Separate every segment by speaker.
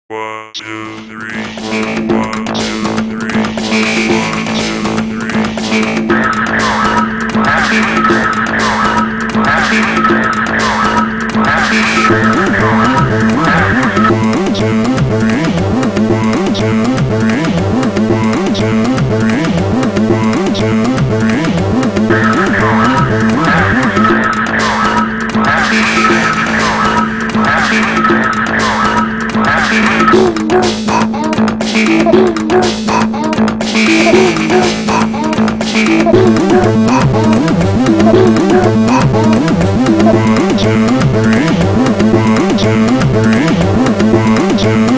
Speaker 1: One, two, three. One, two, three. One, two, three. One, two, three. One, two, three. One, two, three. One, two, three. One, two, three. One, two, three. One, two, three. One, two, three.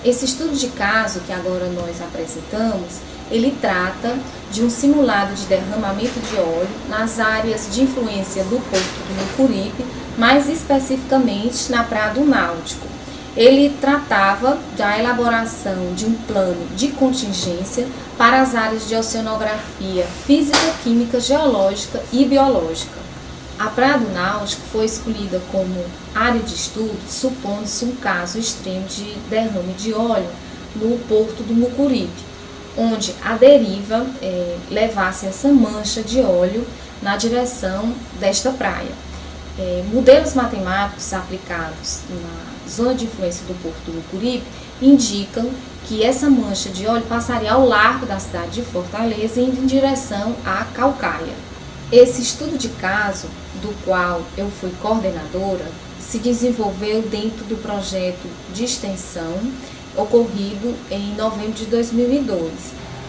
Speaker 2: Esse estudo de caso que agora nós apresentamos, ele trata de um simulado de derramamento de óleo nas áreas de influência do Porto do Mucuripe, mais especificamente na Praia do Náutico. Ele tratava da elaboração de um plano de contingência para as áreas de oceanografia física, química, geológica e biológica. A Praia do Náutico foi escolhida como área de estudo, supondo-se um caso extremo de derrame de óleo no Porto do Mucuripe, onde a deriva levasse essa mancha de óleo na direção desta praia. Modelos matemáticos aplicados na zona de influência do Porto do Mucuripe indicam que essa mancha de óleo passaria ao largo da cidade de Fortaleza, indo em direção à Caucaia. Esse estudo de caso, do qual eu fui coordenadora, se desenvolveu dentro do projeto de extensão ocorrido em novembro de 2002.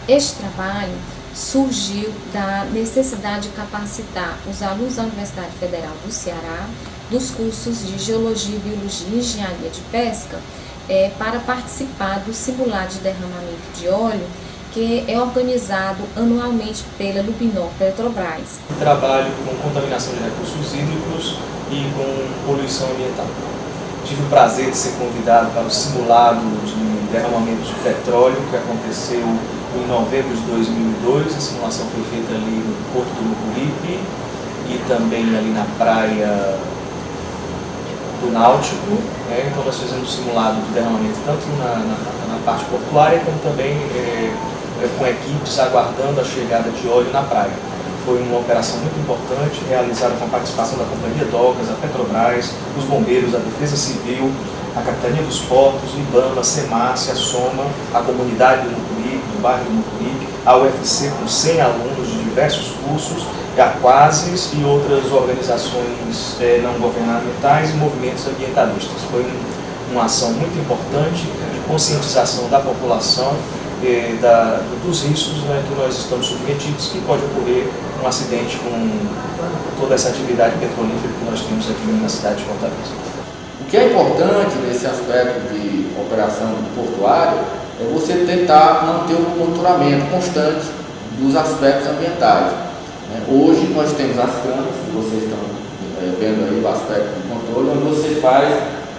Speaker 2: Este trabalho surgiu da necessidade de capacitar os alunos da Universidade Federal do Ceará dos cursos de Geologia, Biologia e Engenharia de Pesca para participar do simulado de derramamento de óleo que é organizado anualmente pela Lubinor Petrobras.
Speaker 3: Trabalho com contaminação de recursos hídricos e com poluição ambiental. Tive o prazer de ser convidado para o simulado de derramamento de petróleo que aconteceu em novembro de 2002. A simulação foi feita ali no Porto do Mucuripe e também ali na praia do Náutico. Então nós fizemos um simulado de derramamento tanto na parte portuária como também com equipes aguardando a chegada de óleo na praia. Foi uma operação muito importante, realizada com a participação da Companhia Docas, a Petrobras, os bombeiros, a Defesa Civil, a Capitania dos Portos, o IBAMA, a SEMASSE, a SOMA, a comunidade do Mucuripe, do bairro do Mucuripe, a UFC com 100 alunos de diversos cursos, a Quases e outras organizações não governamentais e movimentos ambientalistas. Foi uma ação muito importante de conscientização da população dos riscos que nós estamos submetidos, que pode ocorrer um acidente com toda essa atividade petrolífera que nós temos aqui na cidade de Fortaleza.
Speaker 4: O que é importante nesse aspecto de operação portuária é você tentar manter um monitoramento constante dos aspectos ambientais. Hoje nós temos as câmeras, que vocês estão vendo aí o aspecto de controle, onde você faz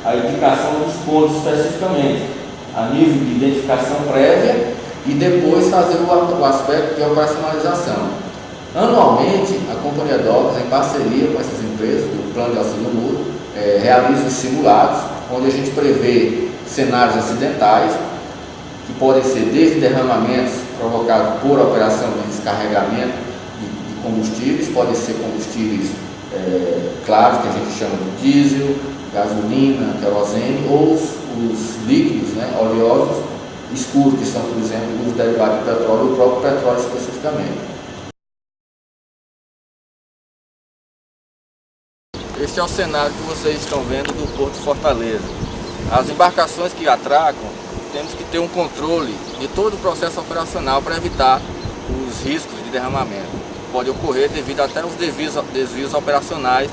Speaker 4: a indicação dos pontos especificamente, a nível de identificação prévia e depois fazer o aspecto de operacionalização. Anualmente, a Companhia Docas, em parceria com essas empresas do Plano de Auxílio Mútuo, realiza os simulados, onde a gente prevê cenários acidentais, que podem ser desde derramamentos provocados por operação de descarregamento de combustíveis, podem ser combustíveis claros, que a gente chama de diesel, gasolina, querosene, ou os líquidos, oleosos, escuros, que são, por exemplo, os derivados do petróleo, o próprio petróleo especificamente. Este é o cenário que vocês estão vendo do Porto de Fortaleza. As embarcações que atracam, temos que ter um controle de todo o processo operacional para evitar os riscos de derramamento. Pode ocorrer devido até aos desvios operacionais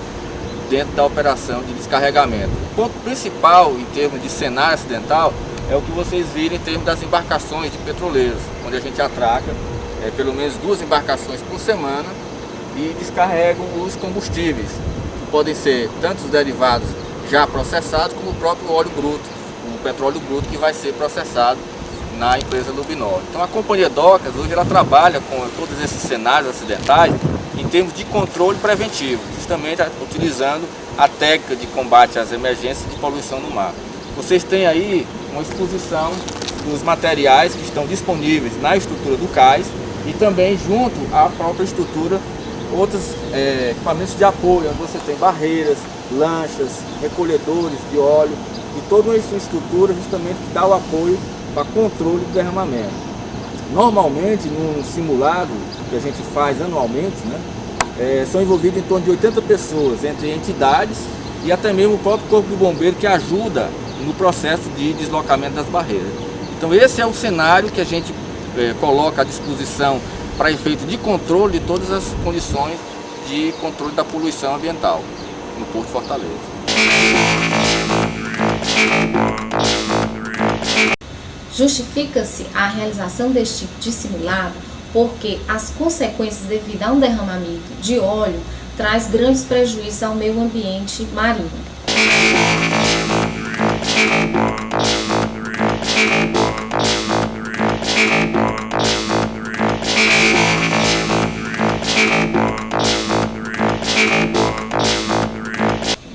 Speaker 4: dentro da operação de descarregamento. O ponto principal em termos de cenário acidental é o que vocês viram em termos das embarcações de petroleiros, onde a gente atraca pelo menos 2 embarcações por semana e descarregam os combustíveis, que podem ser tanto os derivados já processados como o próprio óleo bruto, o petróleo bruto que vai ser processado na empresa Lubinor. Então a Companhia Docas hoje ela trabalha com todos esses cenários acidentais em termos de controle preventivo, justamente utilizando a técnica de combate às emergências de poluição no mar. Vocês têm aí uma exposição dos materiais que estão disponíveis na estrutura do cais e também junto à própria estrutura outros equipamentos de apoio, onde você tem barreiras, lanchas, recolhedores de óleo e toda uma estrutura justamente que dá o apoio para controle do derramamento. Normalmente, num simulado que a gente faz anualmente, né, são envolvidas em torno de 80 pessoas, entre entidades e até mesmo o próprio Corpo de Bombeiro, que ajuda no processo de deslocamento das barreiras. Então esse é o cenário que a gente coloca à disposição para efeito de controle de todas as condições de controle da poluição ambiental no Porto de Fortaleza.
Speaker 2: Justifica-se a realização deste tipo de simulado porque as consequências devido a um derramamento de óleo traz grandes prejuízos ao meio ambiente marinho.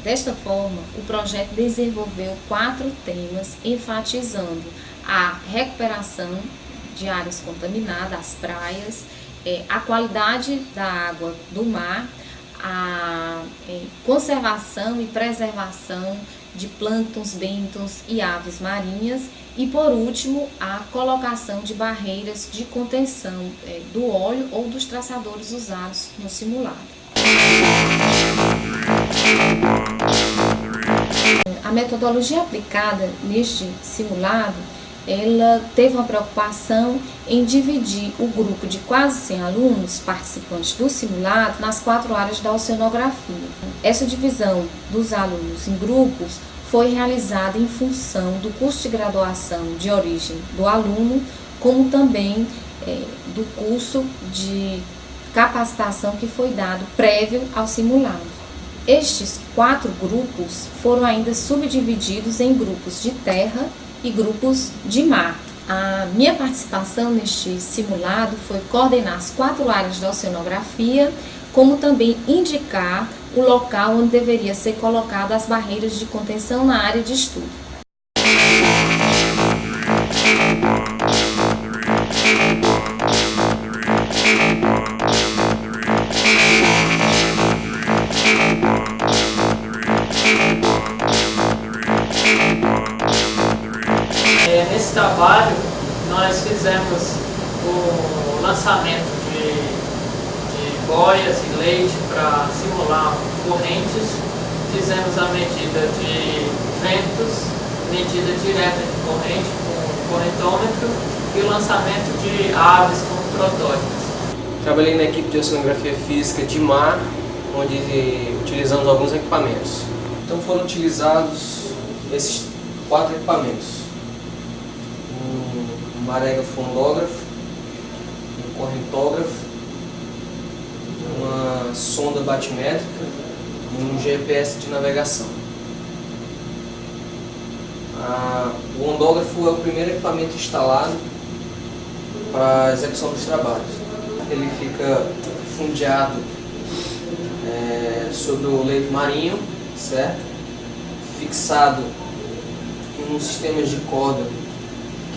Speaker 2: Desta forma, o projeto desenvolveu 4 temas enfatizando a recuperação de áreas contaminadas, as praias, a qualidade da água do mar, a conservação e preservação de plânctons, bêntons e aves marinhas e, por último, a colocação de barreiras de contenção do óleo ou dos traçadores usados no simulado. A metodologia aplicada neste simulado, ela teve uma preocupação em dividir o grupo de quase 100 alunos participantes do simulado nas 4 áreas da oceanografia. Essa divisão dos alunos em grupos foi realizada em função do curso de graduação de origem do aluno, como também do curso de capacitação que foi dado prévio ao simulado. Estes 4 grupos foram ainda subdivididos em grupos de terra e grupos de mar. A minha participação neste simulado foi coordenar as 4 áreas da oceanografia, como também indicar o local onde deveria ser colocada as barreiras de contenção na área de estudo.
Speaker 5: Nesse trabalho, nós fizemos o lançamento de boias e leite para simular correntes, fizemos a medida de ventos, medida direta de corrente com correntômetro e o lançamento de aves com protótipos.
Speaker 6: Trabalhei na equipe de oceanografia física de mar, onde utilizamos alguns equipamentos. Então foram utilizados esses 4 equipamentos. Um marégrafo ondógrafo, um correntógrafo, uma sonda batimétrica e um GPS de navegação. O ondógrafo é o primeiro equipamento instalado para a execução dos trabalhos. Ele fica fundeado sobre o leito marinho, certo? Fixado em um sistema de corda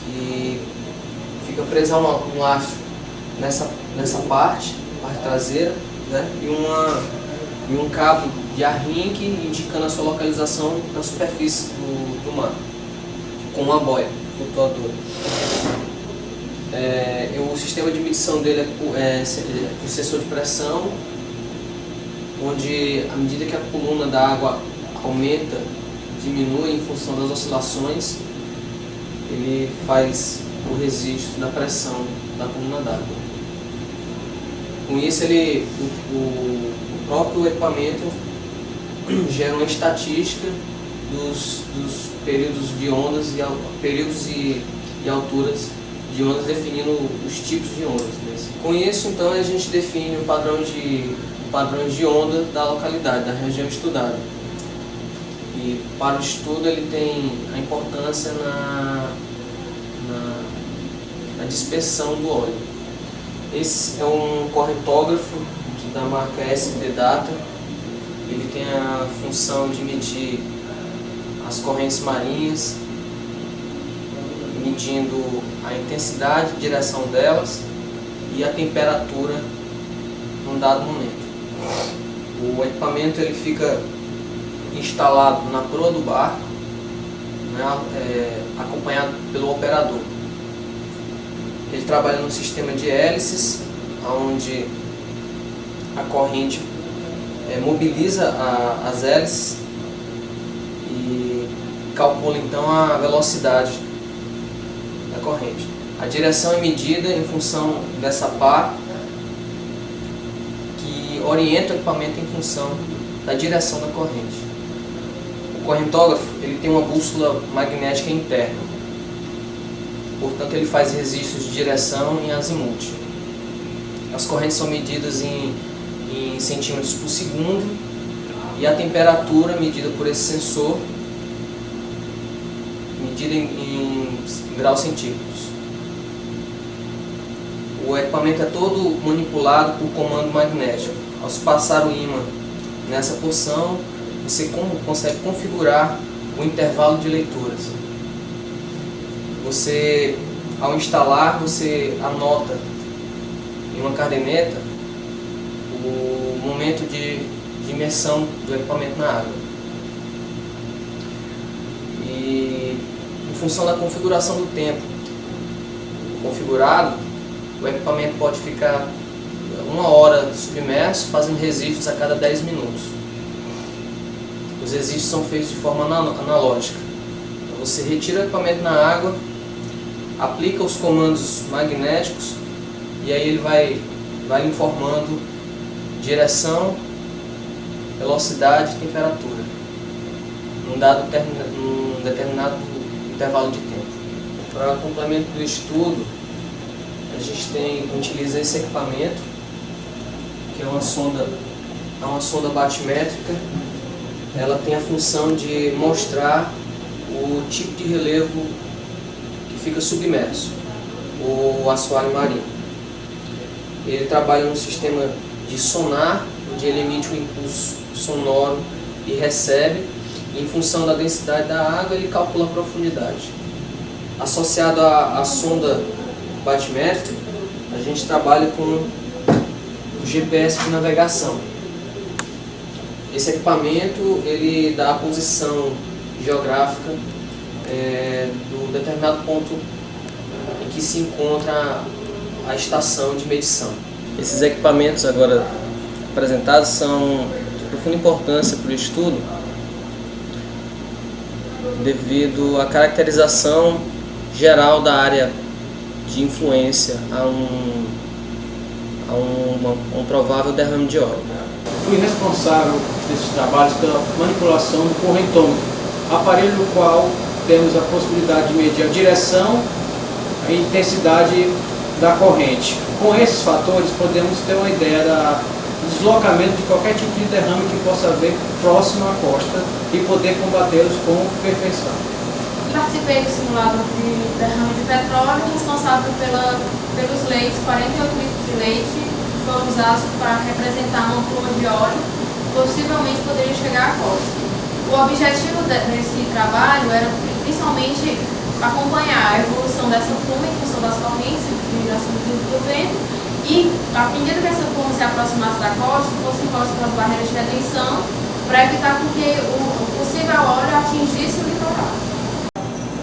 Speaker 6: que fica preso a um lastro nessa parte traseira, né? E um cabo de arrinque indicando a sua localização na superfície do mar, com uma boia flutuadora. O sistema de medição dele é um sensor de pressão, onde à medida que a coluna da água aumenta, diminui em função das oscilações, ele faz o registro da pressão da coluna d'água. Com isso, o próprio equipamento gera uma estatística dos períodos de ondas períodos e alturas de ondas, definindo os tipos de ondas. Com isso, então, a gente define o padrão de onda da localidade, da região estudada. E para o estudo ele tem a importância na dispersão do óleo. Esse é um correntógrafo da marca SD Data. ele tem a função de medir as correntes marinhas, medindo a intensidade e direção delas e a temperatura num dado momento. O equipamento ele fica instalado na proa do barco, né, acompanhado pelo operador. Ele trabalha num sistema de hélices, onde a corrente mobiliza as hélices e calcula então a velocidade da corrente. A direção é medida em função dessa pá que orienta o equipamento em função da direção da corrente. O correntógrafo ele tem uma bússola magnética interna, portanto ele faz registros de direção em azimuth. As correntes são medidas em centímetros por segundo e a temperatura medida por esse sensor medida em graus centígrados. O equipamento é todo manipulado por comando magnético. Ao se passar o ímã nessa porção, você consegue configurar o intervalo de leituras. Você, ao instalar, você anota em uma caderneta o momento de imersão do equipamento na água. E em função da configuração do tempo configurado, o equipamento pode ficar 1 hora submerso, fazendo registros a cada 10 minutos. Os registros são feitos de forma analógica. Então, você retira o equipamento na água, aplica os comandos magnéticos e aí ele vai informando direção, velocidade e temperatura num determinado intervalo de tempo. Para complemento do estudo, a gente utiliza esse equipamento, que é uma sonda batimétrica. Ela tem a função de mostrar o tipo de relevo que fica submerso, o assoalho marinho. Ele trabalha num sistema de sonar, onde ele emite um impulso sonoro e recebe, e em função da densidade da água ele calcula a profundidade. Associado à sonda batimétrica, a gente trabalha com o GPS de navegação. Esse equipamento ele dá a posição geográfica do determinado ponto em que se encontra a estação de medição. Esses equipamentos agora apresentados são de profunda importância para o estudo, devido à caracterização geral da área de influência a um provável derrame de óleo.
Speaker 7: Fui responsável desses trabalhos pela manipulação do correntômetro, aparelho no qual temos a possibilidade de medir a direção e intensidade da corrente. Com esses fatores podemos ter uma ideia do deslocamento de qualquer tipo de derrame que possa haver próximo à costa e poder combatê-los com perfeição.
Speaker 8: Participei do simulado de derrame de petróleo, responsável pelos leitos, 48 litros de leite, que foram usados para representar uma pluma de óleo, possivelmente poderia chegar à costa. O objetivo desse trabalho era principalmente acompanhar a evolução dessa pluma em função das correntes e das correntes do vento, e à medida que essa pluma se aproximasse da costa, fosse imposta pelas barreiras de retenção, para evitar que o possível óleo atingisse o litoral.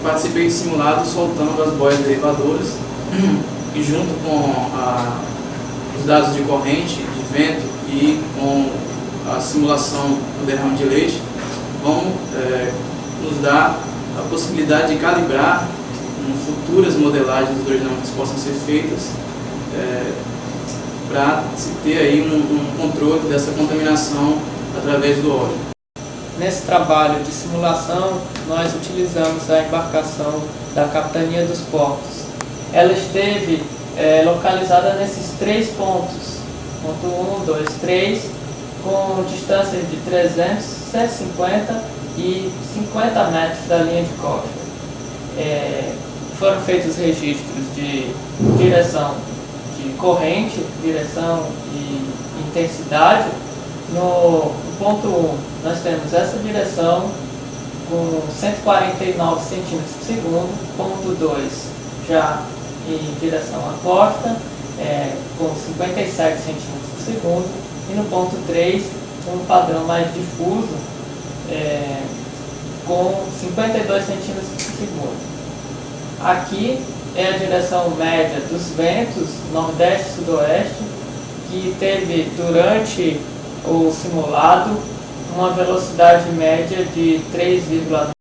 Speaker 9: Participei de simulados soltando as boias derivadoras e junto com os dados de corrente, de vento e com a simulação do derrame de leite vão nos dar a possibilidade de calibrar futuras modelagens dos hidrodinâmicos que possam ser feitas para se ter aí um controle dessa contaminação através do óleo.
Speaker 5: Nesse trabalho de simulação, nós utilizamos a embarcação da Capitania dos Portos. Ela esteve localizada nesses 3 pontos, ponto 1, 2, 3, com distâncias de 300, 150 e 50 metros da linha de costa. Foram feitos registros de direção de corrente, direção e intensidade, No ponto 1, nós temos essa direção com 149 centímetros por segundo, ponto 2 já em direção à costa, com 57 centímetros por segundo, e no ponto 3, um padrão mais difuso, com 52 centímetros por segundo. Aqui é a direção média dos ventos, nordeste e sudoeste, que teve durante o simulado uma velocidade média de 3,9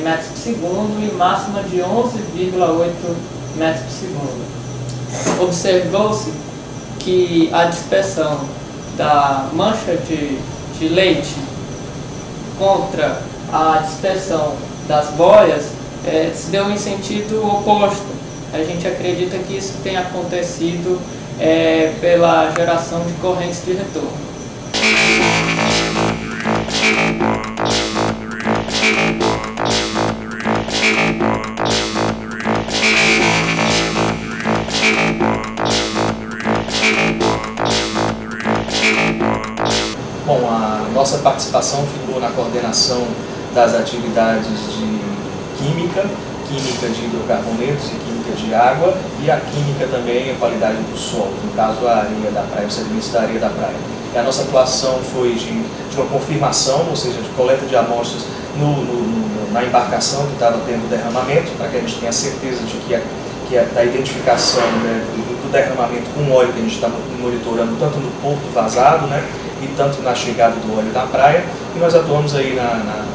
Speaker 5: metros por segundo e máxima de 11,8 metros por segundo. Observou-se que a dispersão da mancha de leite contra a dispersão das boias se deu em sentido oposto. A gente acredita que isso tenha acontecido pela geração de correntes de retorno.
Speaker 3: Bom, a nossa participação ficou na coordenação das atividades de química de hidrocarbonetos e química de água, e a química também, a qualidade do solo, no caso a areia da praia, os sedimentos da areia da praia. E a nossa atuação foi de uma confirmação, ou seja, de coleta de amostras na embarcação que estava tendo derramamento, para que a gente tenha certeza de que a identificação, né, do derramamento com óleo que a gente está monitorando tanto no porto vazado, né, e tanto na chegada do óleo da praia, e nós atuamos aí na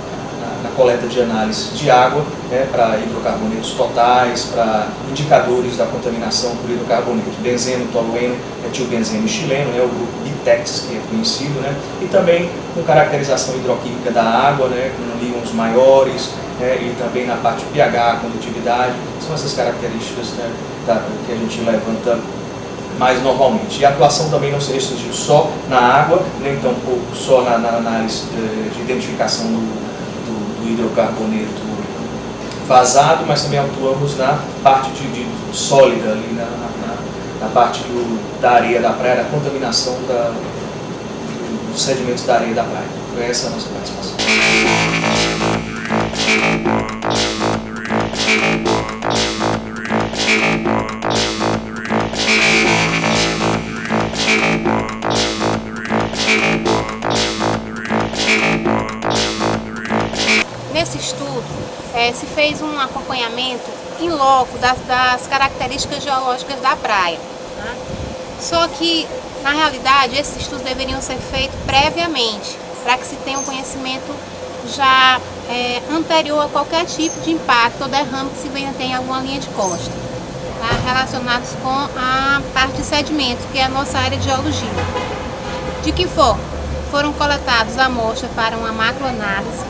Speaker 3: coleta de análise de água, né, para hidrocarbonetos totais, para indicadores da contaminação por hidrocarboneto, benzeno, tolueno, metilbenzeno e xileno, né, o grupo BITEX, que é conhecido, né, e também com caracterização hidroquímica da água, né, com íons maiores, né, e também na parte pH, condutividade, são essas características, né, que a gente levanta mais normalmente. E a atuação também não se restringiu só na água, nem tampouco só na análise de identificação do hidrocarboneto vazado, mas também atuamos na parte de sólida, ali na parte da areia da praia, da contaminação dos sedimentos da areia da praia. Então essa é a nossa participação.
Speaker 10: Nesse estudo, se fez um acompanhamento em loco das características geológicas da praia. Né? Só que, na realidade, esses estudos deveriam ser feitos previamente, para que se tenha um conhecimento já anterior a qualquer tipo de impacto ou derrame que se venha ter em alguma linha de costa, tá? Relacionados com a parte de sedimento, que é a nossa área de geologia. De que forma? Foram coletados amostras para uma macroanálise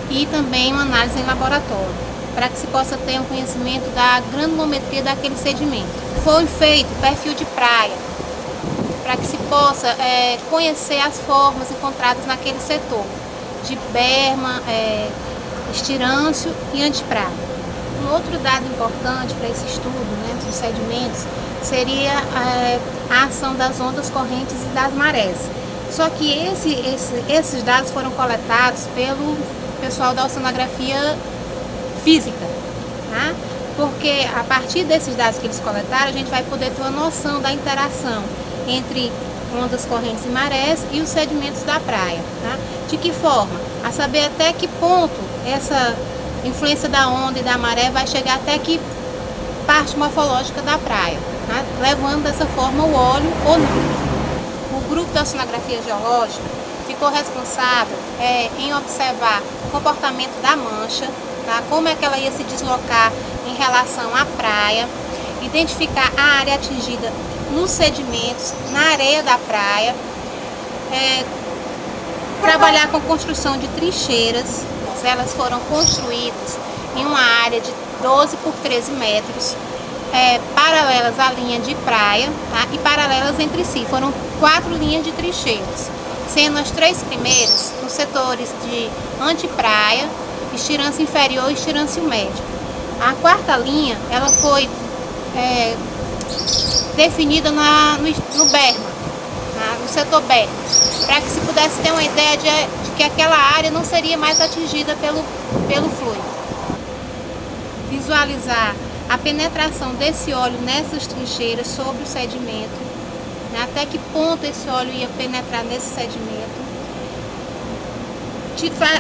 Speaker 10: e também uma análise em laboratório, para que se possa ter um conhecimento da granulometria daquele sedimento. Foi feito perfil de praia, para que se possa conhecer as formas encontradas naquele setor, de berma, estirância e antipraia. Um outro dado importante para esse estudo, né, dos sedimentos, seria a ação das ondas correntes e das marés. Só que esses dados foram coletados pelo pessoal da oceanografia física, tá? Porque a partir desses dados que eles coletaram, a gente vai poder ter uma noção da interação entre ondas correntes e marés e os sedimentos da praia, tá? De que forma? A saber até que ponto essa influência da onda e da maré vai chegar até que parte morfológica da praia, tá? Levando dessa forma o óleo ou não. O grupo da oceanografia geológica ficou responsável em observar o comportamento da mancha, tá? Como é que ela ia se deslocar em relação à praia, identificar a área atingida nos sedimentos, na areia da praia, trabalhar com construção de trincheiras. Elas foram construídas em uma área de 12 por 13 metros, paralelas à linha de praia, tá? E paralelas entre si. Foram 4 linhas de trincheiras, sendo as 3 primeiras nos setores de antepraia, estirância inferior e estirância média. A 4ª linha, ela foi definida no berma, tá? No setor B, para que se pudesse ter uma ideia de que aquela área não seria mais atingida pelo fluido. Visualizar a penetração desse óleo nessas trincheiras sobre o sedimento, né, até que ponto esse óleo ia penetrar nesse sedimento.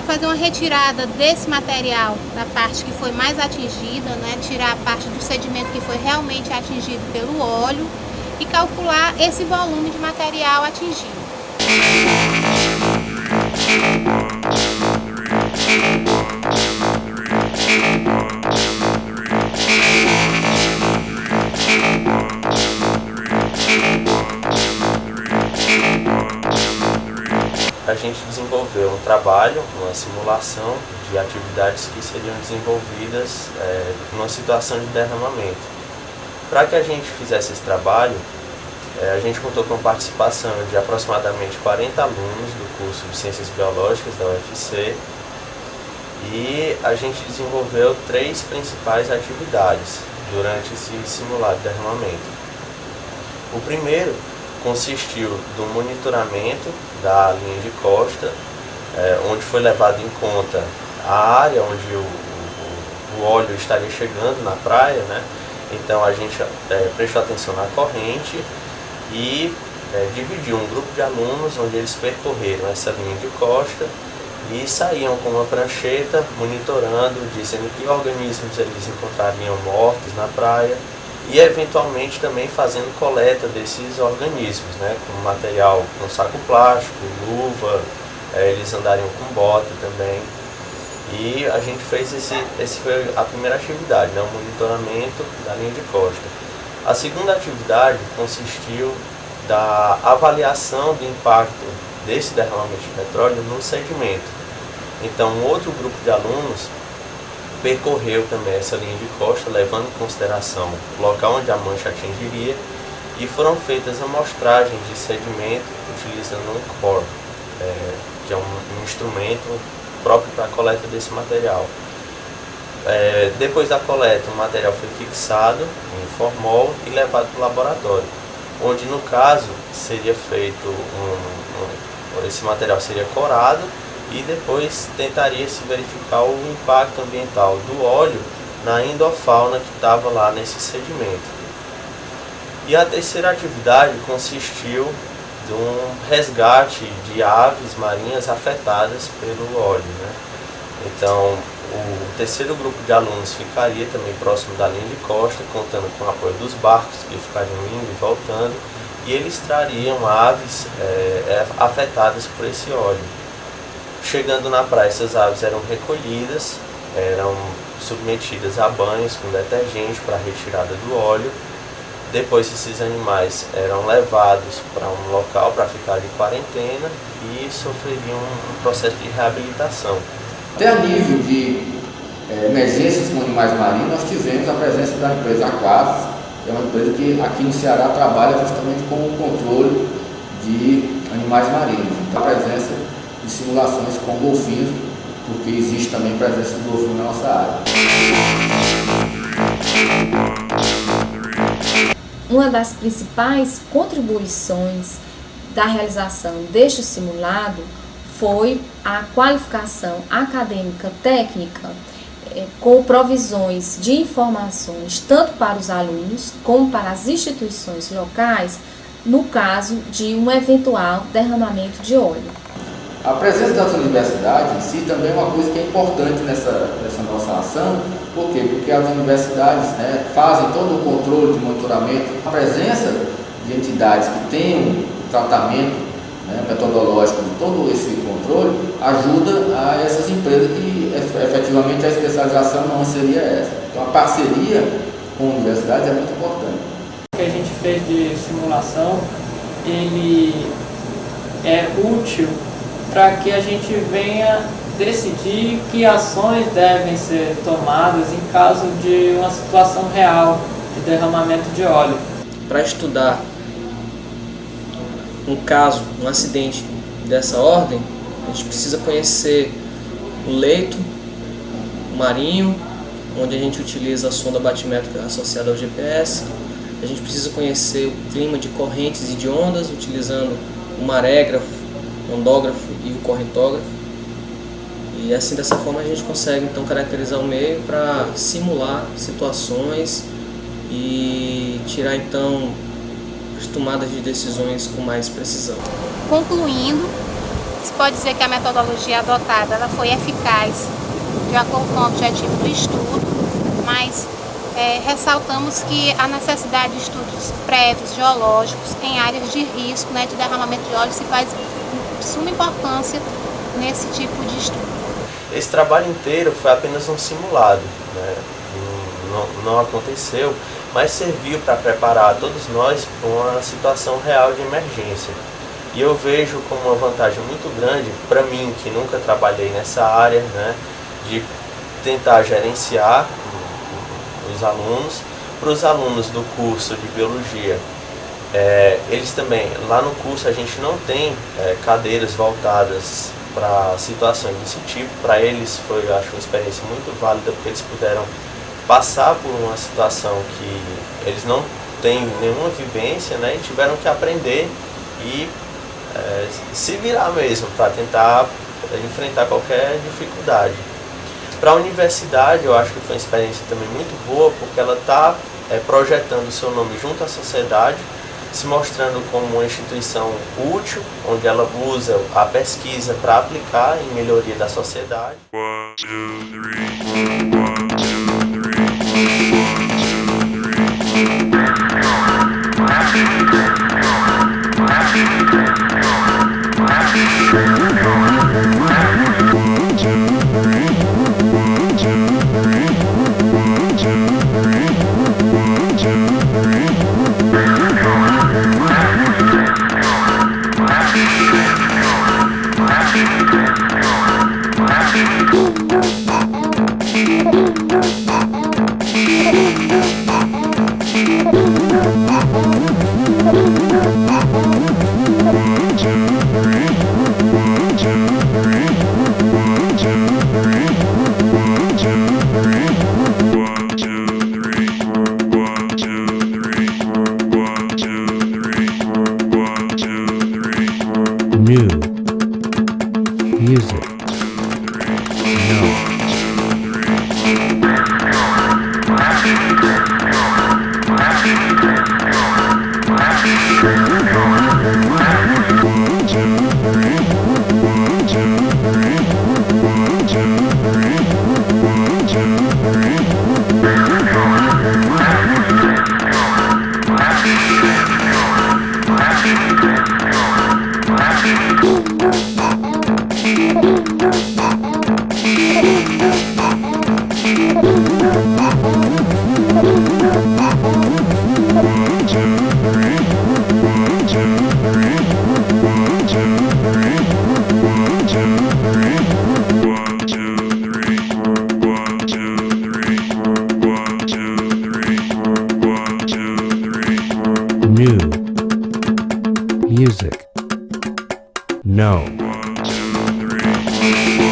Speaker 10: Fazer uma retirada desse material da parte que foi mais atingida, né, tirar a parte do sedimento que foi realmente atingido pelo óleo e calcular esse volume de material atingido.
Speaker 11: A gente desenvolveu um trabalho, uma simulação de atividades que seriam desenvolvidas numa situação de derramamento. Para que a gente fizesse esse trabalho, a gente contou com a participação de aproximadamente 40 alunos do curso de Ciências Biológicas da UFC e a gente desenvolveu 3 principais atividades durante esse simulado de derramamento. O primeiro consistiu do monitoramento da linha de costa, onde foi levado em conta a área onde o óleo estaria chegando na praia, né? Então a gente prestou atenção na corrente e dividiu um grupo de alunos onde eles percorreram essa linha de costa e saíam com uma prancheta monitorando, dizendo que organismos eles encontrariam mortos na praia e eventualmente também fazendo coleta desses organismos, né, com material, com saco plástico, luva, eles andariam com bota também. E a gente fez esse foi a primeira atividade, né, o monitoramento da linha de costa. A segunda atividade consistiu da avaliação do impacto desse derramamento de petróleo no sedimento. Então, um outro grupo de alunos percorreu também essa linha de costa, levando em consideração o local onde a mancha atingiria, e foram feitas amostragens de sedimento utilizando um core, que é um instrumento próprio para a coleta desse material. Depois da coleta, o material foi fixado em formol e levado para o laboratório, onde no caso seria feito esse material seria corado e depois tentaria se verificar o impacto ambiental do óleo na endofauna que estava lá nesse sedimento. E a terceira atividade consistiu de um resgate de aves marinhas afetadas pelo óleo, né? Então, o terceiro grupo de alunos ficaria também próximo da linha de costa, contando com o apoio dos barcos que ficariam indo e voltando, e eles trariam aves afetadas por esse óleo. Chegando na praia, essas aves eram recolhidas, eram submetidas a banhos com detergente para a retirada do óleo. Depois esses animais eram levados para um local para ficar de quarentena e sofreriam um processo de reabilitação.
Speaker 4: Até a nível de emergências com animais marinhos, nós tivemos a presença da empresa Aquavis, que é uma empresa que aqui no Ceará trabalha justamente com o controle de animais marinhos. Então, a presença de simulações com golfinhos, porque existe também presença de golfinho na nossa área.
Speaker 2: Uma das principais contribuições da realização deste simulado foi a qualificação acadêmica técnica com provisões de informações tanto para os alunos como para as instituições locais no caso de um eventual derramamento de óleo.
Speaker 4: A presença das universidades em si também é uma coisa que é importante nessa nossa ação. Por quê? Porque as universidades, né, fazem todo o controle de monitoramento. A presença de entidades que têm um tratamento, né, metodológico de todo esse controle ajuda a essas empresas que efetivamente a especialização não seria essa. Então a parceria com universidades é muito importante.
Speaker 5: O que a gente fez de simulação, ele é útil para que a gente venha decidir que ações devem ser tomadas em caso de uma situação real de derramamento de óleo.
Speaker 6: Para estudar um caso, um acidente dessa ordem, a gente precisa conhecer o leito marinho, onde a gente utiliza a sonda batimétrica associada ao GPS. A gente precisa conhecer o clima de correntes e de ondas, utilizando o marégrafo, o ondógrafo e o correntógrafo. E assim, dessa forma, a gente consegue então caracterizar o meio para simular situações e tirar então as tomadas de decisões com mais precisão.
Speaker 10: Concluindo, se pode dizer que a metodologia adotada ela foi eficaz de acordo com o objetivo do estudo, mas ressaltamos que a necessidade de estudos prévios geológicos em áreas de risco, de derramamento de óleo se faz de suma importância nesse tipo de estudo.
Speaker 11: Esse trabalho inteiro foi apenas um simulado, não aconteceu, mas serviu para preparar todos nós para uma situação real de emergência. E eu vejo como uma vantagem muito grande para mim, que nunca trabalhei nessa área, de tentar gerenciar os alunos. Para os alunos do curso de Biologia, eles também, lá no curso a gente não tem cadeiras voltadas para situações desse tipo. Para eles foi, eu acho, uma experiência muito válida, porque eles puderam passar por uma situação que eles não têm nenhuma vivência, e tiveram que aprender e se virar mesmo para tentar enfrentar qualquer dificuldade. Para a universidade, eu acho que foi uma experiência também muito boa, porque ela está projetando o seu nome junto à sociedade, se mostrando como uma instituição útil, onde ela usa a pesquisa para aplicar em melhoria da sociedade.
Speaker 1: 1, 2, 3, 1, 2, 3, 4. New music. New music. No. 1, 2, 3, 4.